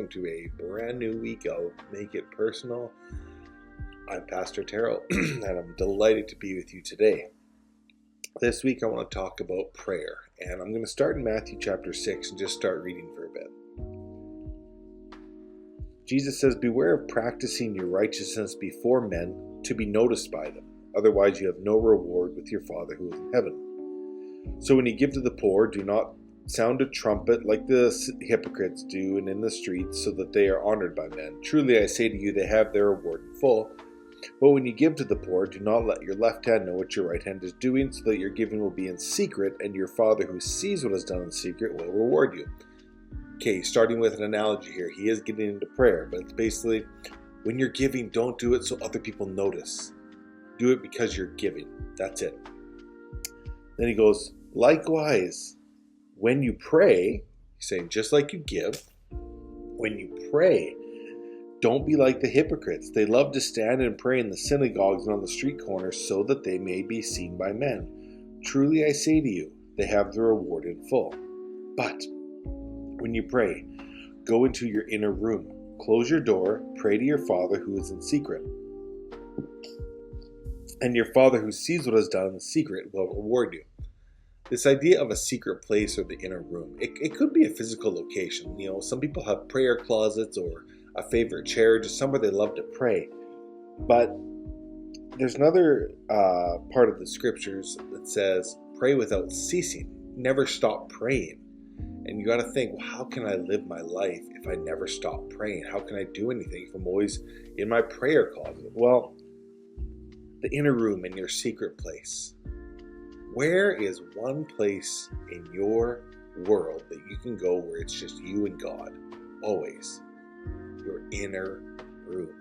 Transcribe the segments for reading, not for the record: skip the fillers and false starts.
to a brand new week of Make It Personal. I'm Pastor Terrell, and I'm delighted to be with you today. This week I want to talk about prayer, and I'm going to start in Matthew chapter 6 and just start reading for a bit. Jesus says, "Beware of practicing your righteousness before men to be noticed by them. Otherwise you have no reward with your Father who is in heaven. So when you give to the poor, do not sound a trumpet like the hypocrites do and in the streets, so that they are honored by men. Truly I say to you, they have their reward in full. But when you give to the poor, do not let your left hand know what your right hand is doing, so that your giving will be in secret, and your Father who sees what is done in secret will reward you." Okay, starting with an analogy here. He is getting into prayer, but it's basically, when you're giving, don't do it so other people notice. Do it because you're giving. That's it. Then he goes, "Likewise, when you pray," he's saying just like you give, when you pray, don't be like the hypocrites. They love to stand and pray in the synagogues and on the street corners so that they may be seen by men. Truly I say to you, they have their reward in full. But when you pray, go into your inner room, close your door, pray to your Father who is in secret. And your Father who sees what is done in the secret will reward you. This idea of a secret place or the inner room, it could be a physical location. You know, some people have prayer closets or a favorite chair, just somewhere they love to pray. But there's another part of the scriptures that says, pray without ceasing. Never stop praying. And you got to think, well, how can I live my life if I never stop praying? How can I do anything if I'm always in my prayer closet? Well, the inner room in your secret place. Where is one place in your world that you can go where it's just you and God? Always. Your inner room.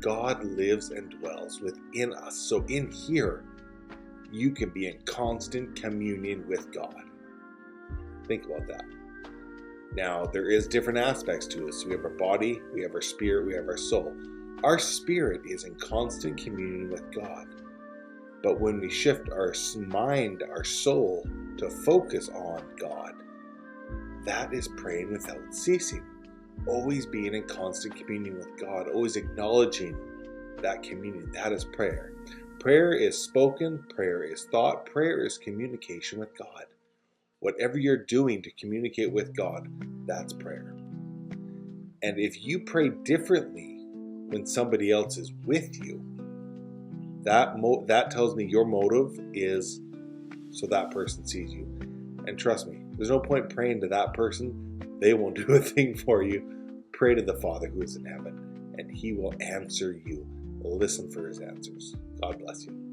God lives and dwells within us. So in here, you can be in constant communion with God. Think about that. Now, there is different aspects to us. We have our body, we have our spirit, we have our soul. Our spirit is in constant communion with God. But when we shift our mind, our soul, to focus on God, that is praying without ceasing. Always being in constant communion with God, always acknowledging that communion. That is prayer. Prayer is spoken, prayer is thought, prayer is communication with God. Whatever you're doing to communicate with God, that's prayer. And if you pray differently when somebody else is with you, that tells me your motive is so that person sees you. And trust me, there's no point praying to that person. They won't do a thing for you. Pray to the Father who is in heaven, and He will answer you. Listen for His answers. God bless you.